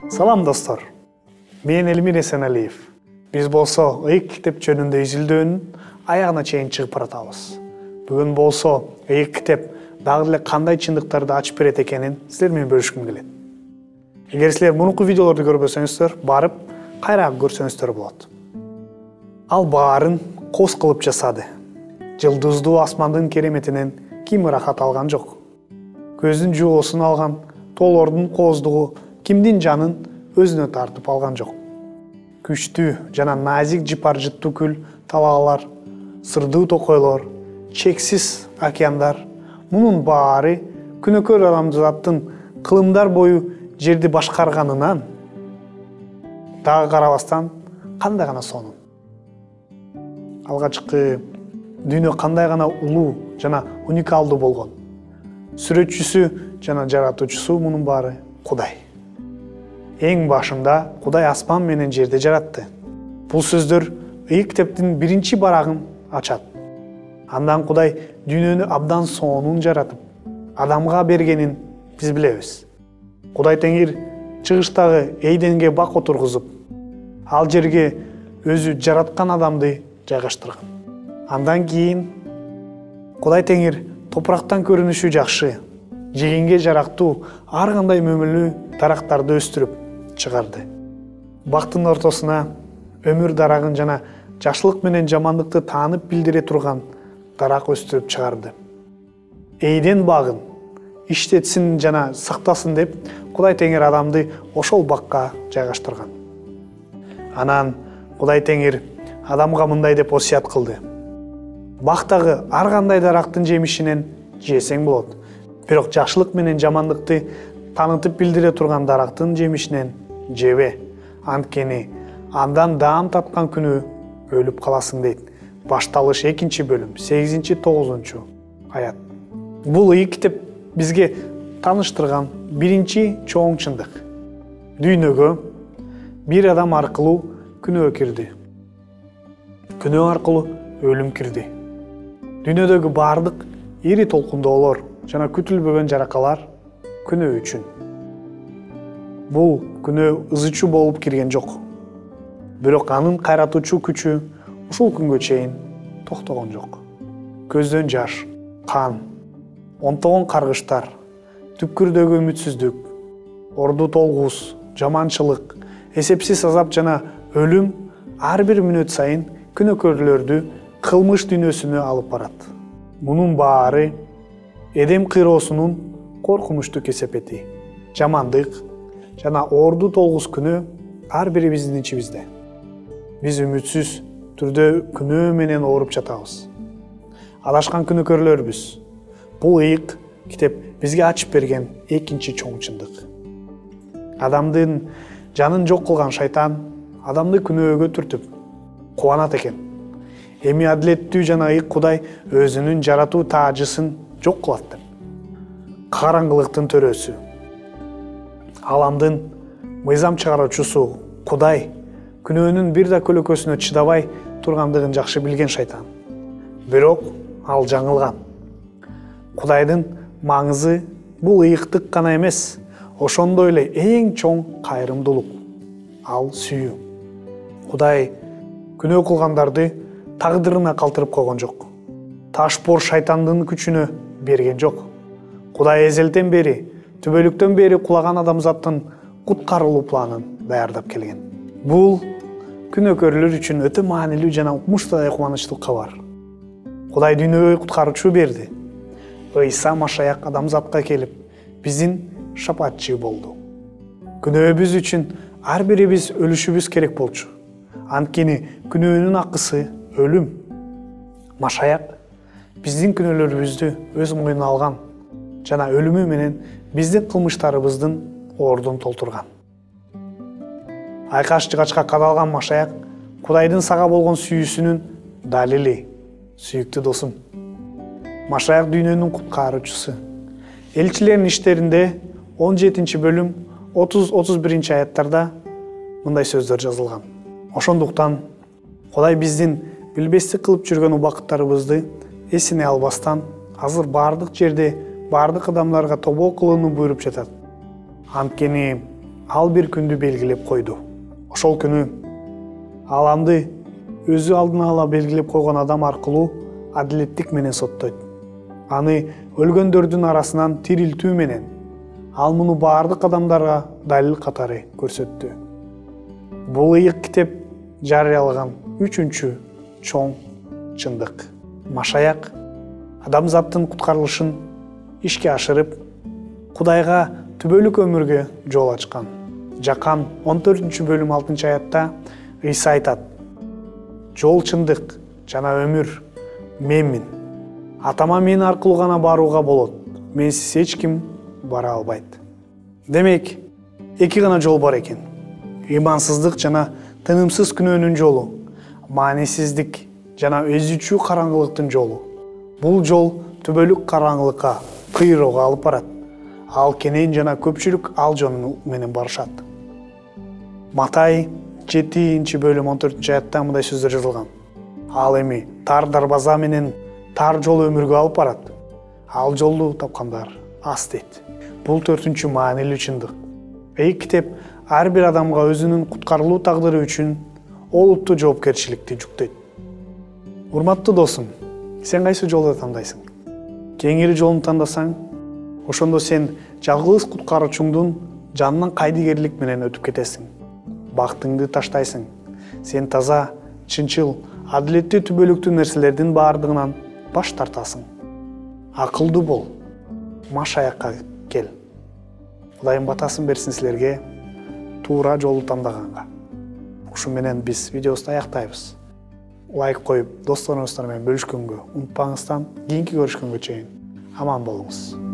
Салам достор. Мен Элмир Эсеналиев. Биз болсо ыйык китеп жөнүндө изилдөөнүн аягына чейин чыгып баратабыз. Бүгүн болсо ыйык китеп дагы эле кандай чындыктарды ачып берет экенин силер менен бөлүшкүм келет. Эгер силер мурунку видеолорду көрбөсөңүздөр, барып кайра көрсөңүздөр болот. Ал баарын кос кылып жасады. Жылдыздуу асмандын кереметинен ким ырахат алган жок. Көздүн жуоосун алган тоолордун кооздугу кимдин жанын өзүнө тартып алган жок. Күчтүү жана назик жыпар-жыттуу күл талаалар, сырдуу токойлор, чексиз океандар, мунун баары күнөкөр адамзаттын кылымдар бою жерди башкарганынан дагы карабастан кандай гана сонун. Алгачкы дүйнө кандай гана улуу жана уникалдуу болгон. Сүрөтчүсү жана жаратуучусу мунун баары Кудай. Эң башында Кудай асман менен жерди жаратты. Бул сөздөр ыйык китептин биринчи барагын ачат. Андан Кудай дүйнөнү абдан сонун жаратып, адамга бергенин биз билебиз. Кудай Теңир чыгыштагы Эйденге бак отургузуп, ал жерге өзү жараткан адамды жайгаштырган. Андан кийин Кудай Теңир топурактан көрүнүшү жакшы, жегенге жарактуу ар кандай мөмөлүү дарактарды өстүрүп чыгарды. Бактын ортосуна өмүр дарагын жана жакшылык менен жамандыкты таанып билдире турган дарак өстүрүп чыгарды. Эйден багын иштетсин жана сактасын деп Кудай Теңир адамды ошол бакка жайгаштырган. Анан Кудай Теңир адамга мындай деп осуят кылды. Бактагы ар кандай дарактын жемишинен жесең болот. Бирок жакшылык менен жамандыкты танытып билдире турган дарактын жемишинен жебе. Анткени андан даам таткан күнү өлүп каласың дейт. Башталыш 2-бөлүм 8-9 аят. Бул ыйык китеп бизге тааныштырган биринчи чоң чындык. Дүйнөгө бир адам аркылуу күнөө кирди. Күнөө аркылуу өлүм кирди. Дүйнөдөгү бардык ири толкундоолор жана күтүлбөгөн жаракалар күнөө үчүн. Бул күнөө ызычуу болуп кирген жок. Бирок анын кайратуучу күчү ушул күнгө чейин токтогон жок. Көздөн жаш, кан, онтогон каргыштар, түпкүрдөгү үмүтсүздүк, орду толгуус, жаманчылык, эсепсиз азап жана өлүм ар бир мүнөт сайын күнөөкөрлөрдү кылмыш дүйнөсүнө алып барат. Мунун баары Эдем кыйроосунун коркунучтуу кесепети. Жамандык жана орду толгуус күнөө ар бирибиздин ичибизде. Биз үмүтсүз түрдө күнөө менен ооруп жатабыз. Адашкан күнөөкөрлөрбүз. Бул ыйык китеп бизге ачып берген экинчи чоң чындык. Адамдын жанын жок кылган шайтан адамды күнөөгө түртүп кубанат экен. Эми адилеттүү жана ыйык Кудай өзүнүн жаратуу таажысын жок кылат деп. Караңгылыктын төрөсү, аламдын мыйзам чыгаруучусу Кудай күнөөнүн бир да көлөкөсүнө чыдабай тургандыгын жакшы билген шайтан. Бирок ал жаңылган. Кудайдын маңызы бул ыйыктык гана эмес, ошондой эле эң чоң кайрымдуулук. Ал сүйүү. Кудай күнөө кылгандарды тагдырына калтырып койгон жок. Ташбор шайтандын күчүнө берген жок. Кудай эзелден бери, түбөлүктөн бери кулаган адамзаттын куткарылуу планын даярдап келген. Бул күнөөкөрлөр үчүн өтө маанилүү жана укмуштуу кубанычтуу кабар. Кудай дүйнөгө куткаруучу берди. Ыйса Машаяк адамзатка келип, биздин шапаатчы болду. Күнөөбүз үчүн ар бирибиз өлүшүбүз керек болчу. Анткени күнөөнүн акысы өлүм. Машаяк биздин күнөөлөрүбүздү өз мойнуна алган жана өлүмү менен биздин кылмыштарыбыздын ордун толтурган. Айкаш жыгачка кадалган Машаяк Кудайдын сага болгон сүйүүсүнүн далили. Сүйүктүү досум. Машаяк дүйнөнүн куткаруучусу. Элчилердин иштеринде 17-бөлүм 30-31 аяттарда мындай сөздөр жазылган. Ошондуктан Кудай биздин билбестик кылып жүргөн убакыттарыбызды эсине албастан азыр бардык жерде бардык адамдарга тобоо кылууну буйруп жатат. Анткени ал bir күндү белгилеп койду. Ошол күнү ал анды өзү алдына ала белгилеп койгон адам аркылуу адилеттик менен соттойт. Аны өлгөндөрдүн арасынан тирилтүү менен ал муну баардык адамдарга далил катары көрсөттү. Бул ыйык китеп жарыялаган 3-чү чоң чындык. Машаяк адамзаттын куткарылышын ишке ашырып, Кудайга түбөлүк өмүргө жол ачкан. Жакан 14-бөлүм 6-аятта Ыйса айтат: "Жол, чындык жана өмүр менмин. Атама мен аркылуу гана барууга болот. Менсиз эч ким бара албайт." Демек, эки гана жол бар экен. Ыймансыздык жана тынымсыз күнөөнүн жолу, маанисиздик жана өзүчүү караңгылыктын жолу. Бул жол түбөлүк караңгылыкка, кыйроого алып барат. Ал кенен жана көпчүлүк ал жол менен барышат. Матай 7-бөлүм 14-аятта мындай сөздөр жазылган: "Ал эми тар дарбаза менен тар жол өмүргө алып барат. Ал жолду тапкандар аз" дейт. Бул 4-чү маанилүү чындык. Ыйык китеп ар бир адамга өзүнүн куткарылуу тагдыры үчүн олуттуу жоопкерчиликти жүктөйт. Урматтуу досум, сен кайсы жолду тандайсың? Кеңири жолун тандасаң, ошондо сен жалгыз куткаруучуңдун жанынан кайдыгерлик менен өтүп кетесиң. Бактыңды таштайсың. Сен таза, чынчыл, адилеттүү түбөлүктүү нерселердин баардыгынан баш тартасың. Акылдуу бол. Машаякка кел. Кудайым батасын берсин силерге туура жолду тандаганга. Ушу менен биз видеобузду аяктайбыз. Лайк коюп, досторуңуздар менен бөлүшкөнгө унутпаңыздан, кийинки көрүшкөнгө чейин аман болуңуз.